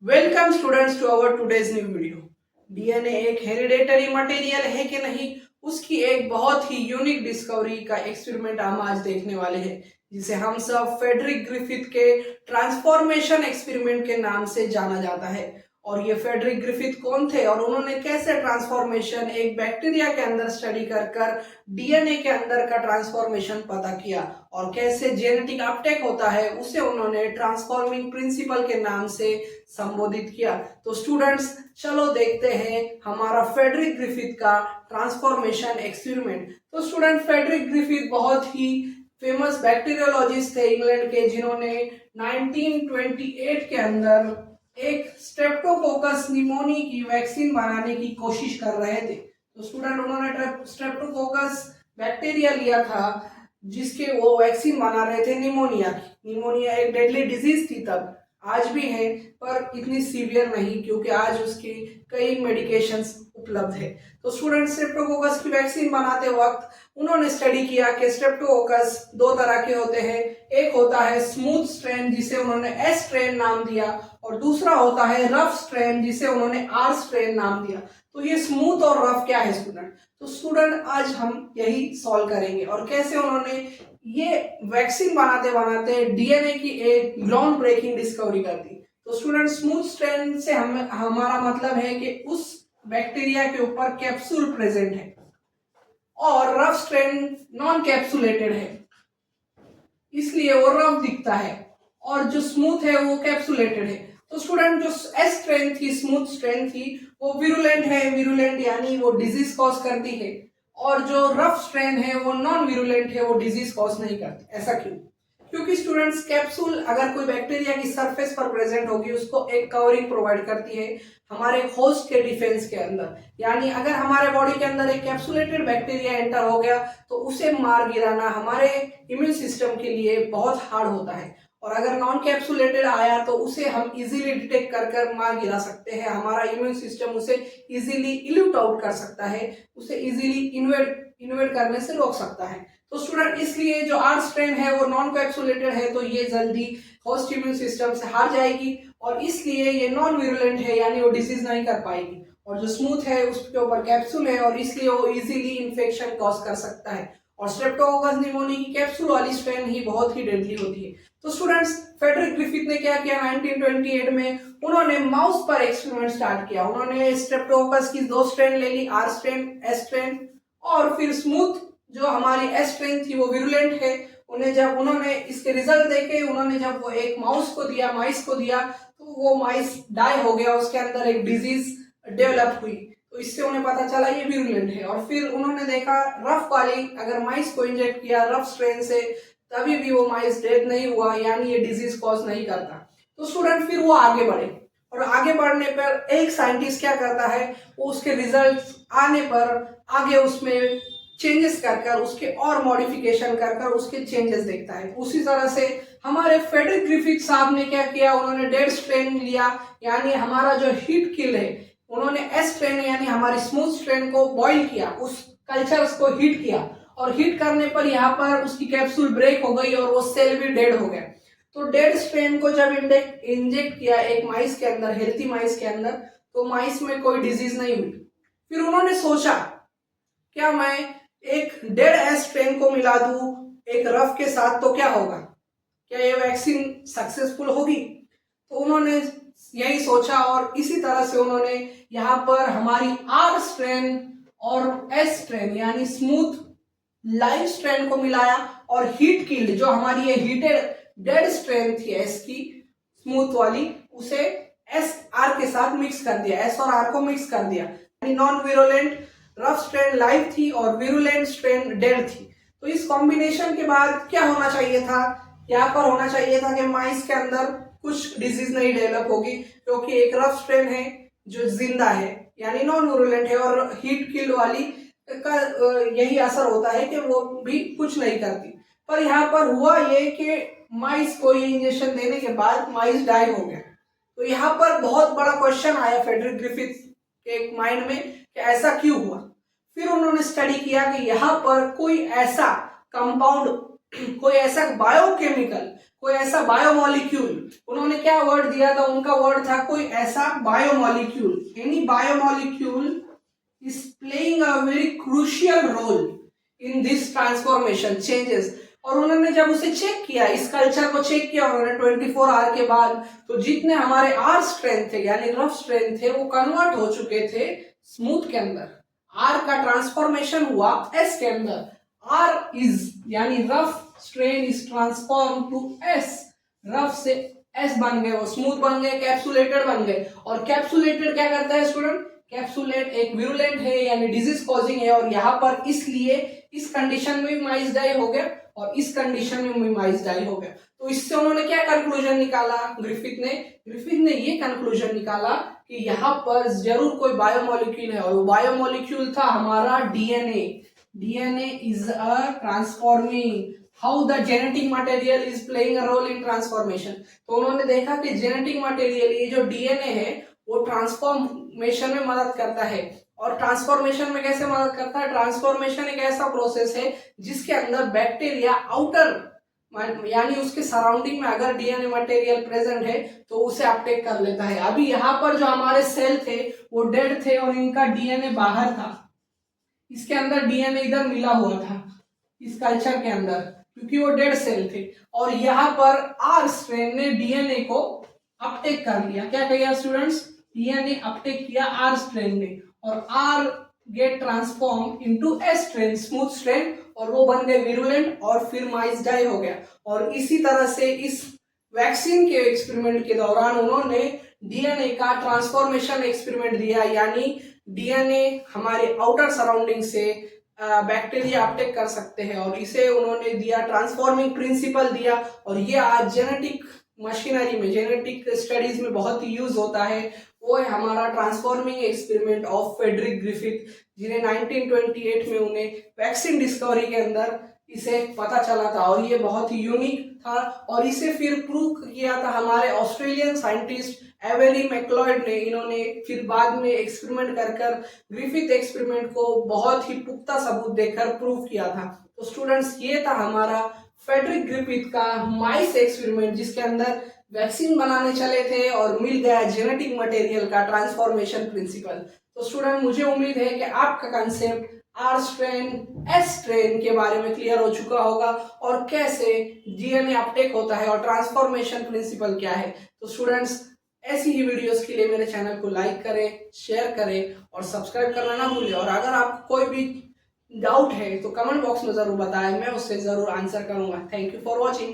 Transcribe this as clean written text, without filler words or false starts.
Welcome students to our today's new video. DNA एक hereditary material है कि नहीं, उसकी एक बहुत ही यूनिक डिस्कवरी का एक्सपेरिमेंट हम आज देखने वाले हैं, जिसे हम सब फेडरिक ग्रिफिथ के ट्रांसफॉर्मेशन एक्सपेरिमेंट के नाम से जाना जाता है। और ये फेडरिक ग्रिफिथ कौन थे और उन्होंने कैसे ट्रांसफॉर्मेशन एक बैक्टीरिया के अंदर स्टडी कर डीएनए के अंदर का ट्रांसफॉर्मेशन पता किया और कैसे जेनेटिक अपटेक होता है उसे उन्होंने ट्रांसफॉर्मिंग प्रिंसिपल के नाम से संबोधित किया। तो स्टूडेंट्स, चलो देखते हैं हमारा फेडरिक ग्रिफिथ का ट्रांसफॉर्मेशन एक्सपेरिमेंट। तो स्टूडेंट, फेडरिक ग्रिफिथ बहुत ही फेमस बैक्टीरियोलॉजिस्ट थे इंग्लैंड के, जिन्होंने 1928 के अंदर एक स्ट्रेप्टोकोकस निमोनी की वैक्सीन बनाने की कोशिश कर रहे थे। तो स्टूडेंट, उन्होंने स्ट्रेप्टोकोकस बैक्टीरिया लिया था जिसके वो वैक्सीन बना रहे थे निमोनिया की। निमोनिया एक डेडली डिजीज थी तब, आज भी है, पर इतनी सीवियर नहीं क्योंकि आज उसकी कई मेडिकेशंस उपलब्ध है। तो स्टूडेंट, स्ट्रेप्टोकोकस की वैक्सीन बनाते वक्त उन्होंने स्टडी किया कि स्ट्रेप्टोकोकस दो तरह के होते हैं। एक होता है स्मूथ स्ट्रेन जिसे उन्होंने एस स्ट्रेन नाम दिया, और दूसरा होता है रफ स्ट्रेन जिसे उन्होंने आर स्ट्रेन नाम दिया। तो ये स्मूथ और रफ क्या है स्टूडेंट? तो स्टूडेंट, आज हम यही सॉल्व करेंगे और कैसे उन्होंने ये वैक्सीन बनाते बनाते डीएनए की एक ग्राउंड ब्रेकिंग डिस्कवरी कर दी। तो स्टूडेंट, स्मूथ स्ट्रेन से हमारा मतलब है कि उस बैक्टीरिया के ऊपर कैप्सूल प्रेजेंट है, और रफ स्ट्रेन नॉन कैप्सुलेटेड है इसलिए वो रफ दिखता है, और जो स्मूथ है वो कैप्सुलेटेड है। तो स्टूडेंट, जो एस स्ट्रेन थी, स्मूथ स्ट्रेन थी, वो विरुलेंट है, विरुलेंट यानी वो डिजीज कॉज करती है, और जो रफ स्ट्रेन है वो नॉन विरुलेंट है, वो डिजीज कॉज नहीं करती। ऐसा क्यों? क्योंकि स्टूडेंट्स, कैप्सूल अगर कोई बैक्टीरिया की सरफेस पर प्रेजेंट होगी उसको एक कवरिंग प्रोवाइड करती है हमारे होस्ट के डिफेंस के अंदर। यानी अगर हमारे बॉडी के अंदर एक कैप्सुलेटेड बैक्टीरिया एंटर हो गया तो उसे मार गिराना हमारे इम्यून सिस्टम के लिए बहुत हार्ड होता है, और अगर नॉन कैप्सुलेटेड आया तो उसे हम इजीली डिटेक्ट कर मार गिरा सकते हैं। हमारा इम्यून सिस्टम उसे इजीली इल्यूट आउट कर सकता है, उसे इजीली इन्वेड करने से रोक सकता है। तो स्टूडेंट, इसलिए जो आर स्ट्रेन है वो नॉन कैप्सुलेटेड है, तो ये जल्दी होस्ट इम्यून सिस्टम से हार जाएगी, और इसलिए ये नॉन विरुलेंट है यानी वो डिसीज नहीं कर पाएगी। और जो स्मूथ है उसके ऊपर कैप्सूल है और इसलिए वो इजीली इन्फेक्शन कॉज कर सकता है। और स्ट्रेप्टोकोकस निमोनी की कैप्सूल वाली स्ट्रेन ही बहुत ही डेडली होती है। तो स्टूडेंट्स, फेडरिक ग्रिफिथ ने क्या किया, 1928 में उन्होंने माउस पर एक्सपेरिमेंट स्टार्ट किया। उन्होंने स्ट्रेप्टोकोकस की दो स्ट्रेन ले ली, आर स्ट्रेन, एस स्ट्रेन, और फिर स्मूथ जो हमारी एस स्ट्रेन थी वो विरुलेंट है। उन्हें जब उन्होंने इसके रिजल्ट देखे, उन्होंने जब वो एक माउस को दिया, माइस को दिया, तो वो माइस डाई हो गया, उसके अंदर एक डिजीज डेवलप हुई। तो इससे उन्हें पता चला ये विरुलेंट है। और फिर उन्होंने देखा रफ वाली अगर माइस को इंजेक्ट किया रफ स्ट्रेन से, तभी भी वो माइस डेड नहीं हुआ, यानी ये डिजीज कॉज नहीं करता। तो स्टूडेंट, फिर वो आगे बढ़े, और आगे बढ़ने पर एक साइंटिस्ट क्या करता है, वो उसके रिजल्ट्स आने पर आगे उसमें चेंजेस कर उसके और मॉडिफिकेशन कर उसके चेंजेस देखता है। उसी तरह से हमारे फेडरिक ग्रिफिथ साहब ने क्या किया, उन्होंने डेड स्ट्रेन लिया, यानी हमारा जो हीट किल है, उन्होंने एस स्ट्रेन यानी हमारी स्मूथ स्ट्रेन को बॉइल किया, उस कल्चर्स को हीट किया, और हीट करने पर यहाँ पर उसकी कैप्सूल ब्रेक हो गई और वो सेल भी डेड हो गया। तो डेड स्ट्रेन को जब इंजेक्ट किया एक माइस के अंदर, हेल्थी माइस के अंदर, तो माइस में कोई डिजीज नहीं हुई। फिर उन्होंने सोचा, क्या मैं एक डेड एस स्ट्रेन को मिला दूं एक रफ के साथ तो क्या होगा, क्या ये वैक्सीन सक्सेसफुल होगी? तो उन्होंने यही सोचा, और इसी तरह से उन्होंने यहाँ पर हमारी आर स्ट्रेन और एस स्ट्रेन यानी स्मूथ लाइव स्ट्रेन को मिलाया, और हीट किल्ड जो हमारी ये हीटेड डेड स्ट्रेन थी एस की स्मूथ वाली, उसे एस आर के साथ मिक्स कर दिया, एस और आर को मिक्स कर दिया। यानी non virulent rough strain live थी और विरुलेंट स्ट्रेन डेड थी। तो इस कॉम्बिनेशन के बाद क्या होना चाहिए था, यहाँ पर होना चाहिए था कि माइस के अंदर कुछ डिजीज नहीं डेवलप होगी, क्योंकि एक रफ स्ट्रेन है जो जिंदा है यानी नॉन विरुलेंट है, और हीट किल वाली का यही असर होता है कि वो भी कुछ नहीं करती। पर यहाँ पर हुआ ये कि माइस को ये इंजेक्शन देने के बाद माइस डाई हो गया। तो यहाँ पर बहुत बड़ा क्वेश्चन आया फेडरिक ग्रिफिथ के माइंड में कि ऐसा क्यों हुआ। फिर उन्होंने स्टडी किया कि यहाँ पर कोई ऐसा कंपाउंड, कोई ऐसा बायोकेमिकल, कोई ऐसा बायोमोलिक्यूल, उन्होंने क्या वर्ड दिया था, उनका वर्ड था कोई ऐसा biomolecule, any biomolecule is playing a very crucial role in this transformation changes. और उन्होंने जब उसे चेक किया, इस कल्चर को चेक किया उन्होंने 24 आवर के बाद, तो जितने हमारे आर स्ट्रेंथ थे यानी रफ स्ट्रेंथ थे वो कन्वर्ट हो चुके थे स्मूथ के अंदर। आर का ट्रांसफॉर्मेशन हुआ एस के अंदर। आर इज यानी rough strain is transform to S, rough से एस बन गए, वो स्मूथ बन गए, कैप्सुलेटेड बन गए। और कैप्सुलेटेड क्या करता है स्टूडेंट, कैप्सुलेट एक विरुलेंट है यानी डिजीज कॉजिंग है, और यहाँ पर इसलिए इस कंडीशन में मिमाइज डाई हो गया और इस कंडीशन में मिमाइज डाई हो गया। तो इससे उन्होंने क्या कंक्लूजन निकाला, ग्रिफिथ ने ये कंक्लूजन निकाला कि यहाँ पर जरूर कोई बायोमोलिक्यूल है, और वो बायोमोलिक्यूल था हमारा DNA. DNA is a transforming, how the genetic material is playing a role in transformation. तो उन्होंने देखा कि जेनेटिक मटेरियल, ये जो डीएनए है वो ट्रांसफॉर्मेशन में मदद करता है। और ट्रांसफॉर्मेशन में कैसे मदद करता है, ट्रांसफॉर्मेशन एक ऐसा प्रोसेस है जिसके अंदर बैक्टीरिया आउटर यानी उसके सराउंडिंग में अगर डीएनए मटेरियल प्रेजेंट है तो उसे अपटेक कर लेता है। अभी यहाँ पर जो हमारे सेल थे वो डेड थे और इनका डीएनए बाहर था, इसके अंदर डीएनए इधर मिला हुआ था इस कल्चर के अंदर, क्योंकि वो डेड सेल थे। और यहाँ पर आर स्ट्रेन ने डीएनए को अपटेक कर लिया। क्या किया स्टूडेंट्स, डीएनए अपटेक किया आर स्ट्रेन ने, और R get transform into S strain, smooth strain, और वो बन गए विरुलेंट और फिर माइस डाई हो गया। और इसी तरह से इस वैक्सीन के एक्सपेरिमेंट के दौरान उन्होंने डीएनए का ट्रांसफॉर्मेशन एक्सपेरिमेंट दिया, यानी डीएनए हमारे आउटर सराउंडिंग से बैक्टीरिया अपटेक कर सकते हैं, और इसे उन्होंने दिया ट्रांसफॉर्मिंग प्रिंसिपल दिया। और ये आज जेनेटिक मशीनरी में, जेनेटिक स्टडीज में बहुत ही यूज होता है। वो है हमारा transforming experiment of Frederick Griffith, जिन्हें 1928 में उन्हें वैक्सीन डिस्कवरी के अंदर इसे पता चला था, और ये बहुत ही यूनिक था। और इसे फिर प्रूव किया था हमारे ऑस्ट्रेलियन साइंटिस्ट एवेरी मैक्लॉयड ने। इन्होंने फिर बाद में एक्सपेरिमेंट कर ग्रिफिथ एक्सपेरिमेंट को बहुत ही पुख्ता सबूत देकर प्रूव किया था। तो स्टूडेंट्स, ये था हमारा फ्रेडरिक ग्रिफिथ का माइस एक्सपेरिमेंट, जिसके अंदर वैक्सीन बनाने चले थे और मिल गया जेनेटिक मटेरियल का ट्रांसफॉर्मेशन प्रिंसिपल। तो स्टूडेंट, मुझे उम्मीद है कि आपका concept R strain S strain के बारे में क्लियर हो चुका होगा, और कैसे डीएनए अपटेक होता है और ट्रांसफॉर्मेशन प्रिंसिपल क्या है। तो स्टूडेंट्स, ऐसी ही वीडियोस के लिए मेरे चैनल को लाइक करें, शेयर करें और सब्सक्राइब करना ना भूलें। और अगर आपको कोई भी डाउट है तो कमेंट बॉक्स में जरूर बताएं, मैं उससे जरूर आंसर करूंगा। Thank you for watching.